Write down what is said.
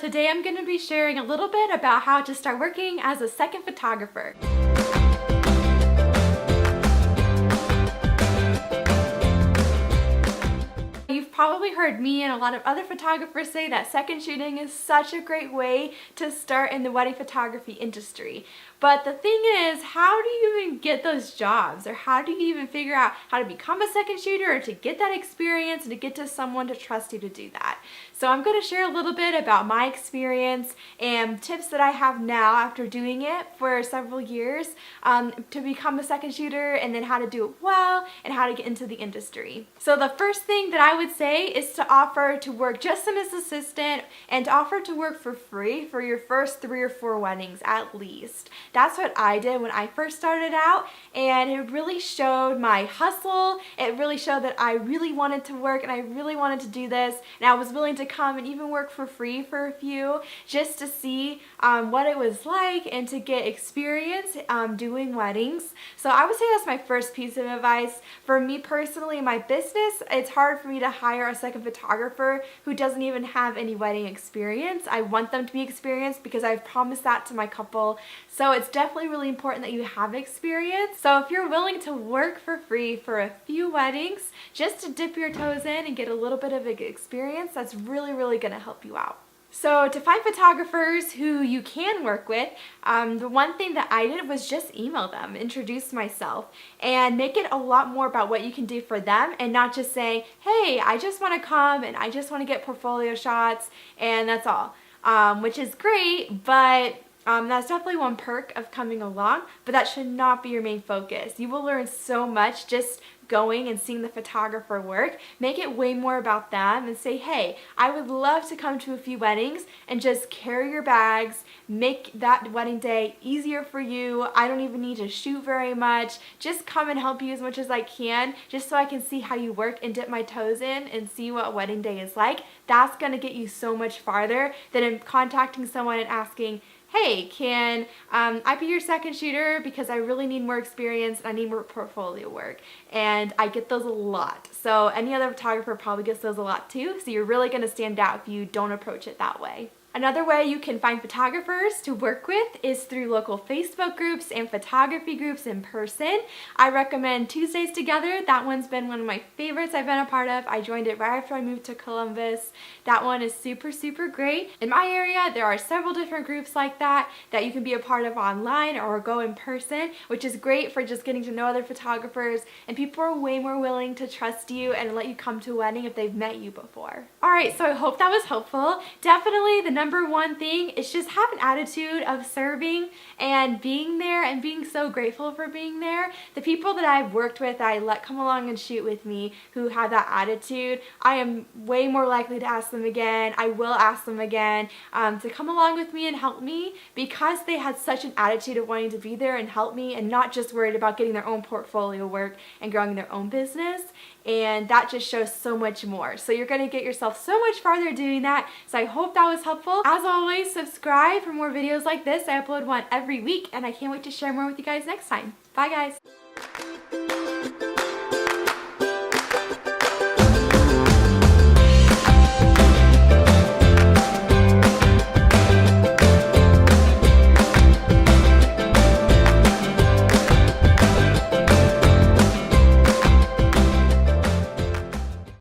Today I'm going to be sharing a little bit about how to start working as a second photographer. You've probably heard me and a lot of other photographers say that second shooting is such a great way to start in the wedding photography industry. But the thing is, how do you even get those jobs? Or how do you even figure out how to become a second shooter or to get that experience and to get to someone to trust you to do that? So I'm going to share a little bit about my experience and tips that I have now after doing it for several years to become a second shooter, and then how to do it well and how to get into the industry. So the first thing that I would say is to offer to work just as an assistant and to offer to work for free for your first 3 or 4 weddings at least. That's what I did when I first started out, and it really showed my hustle. It really showed that I really wanted to work and I really wanted to do this, and I was willing to come and even work for free for a few just to see what it was like and to get experience doing weddings. So I would say that's my first piece of advice. For me personally, in my business, it's hard for me to hire a second photographer who doesn't even have any wedding experience. I want them to be experienced because I've promised that to my couple. So it's definitely really important that you have experience. So if you're willing to work for free for a few weddings just to dip your toes in and get a little bit of experience, that's really going to help you out. So to find photographers who you can work with, the one thing that I did was just email them, introduce myself, and make it a lot more about what you can do for them and not just saying, hey, I just want to come and I just want to get portfolio shots and that's all, which is great, but that's definitely one perk of coming along, but that should not be your main focus. You will learn so much just going and seeing the photographer work. Make it way more about them and say, hey, I would love to come to a few weddings and just carry your bags, make that wedding day easier for you. I don't even need to shoot very much. Just come and help you as much as I can, just so I can see how you work and dip my toes in and see what wedding day is like. That's going to get you so much farther than in contacting someone and asking, hey, can I be your second shooter because I really need more experience and I need more portfolio work. And I get those a lot. So any other photographer probably gets those a lot too. So you're really going to stand out if you don't approach it that way. Another way you can find photographers to work with is through local Facebook groups and photography groups in person. I recommend Tuesdays Together. That one's been one of my favorites I've been a part of. I joined it right after I moved to Columbus. That one is super great. In my area, there are several different groups like that you can be a part of online or go in person, which is great for just getting to know other photographers, and people are way more willing to trust you and let you come to a wedding if they've met you before. Alright, so I hope that was helpful. Definitely the number one thing is just have an attitude of serving and being there and being so grateful for being there. The people that I've worked with, I let come along and shoot with me who have that attitude, I am way more likely to ask them again. I will ask them again to come along with me and help me because they had such an attitude of wanting to be there and help me and not just worried about getting their own portfolio work and growing their own business. And that just shows so much more. So you're going to get yourself so much farther doing that. So I hope that was helpful. As always, subscribe for more videos like this. I upload one every week and I can't wait to share more with you guys next time. Bye guys!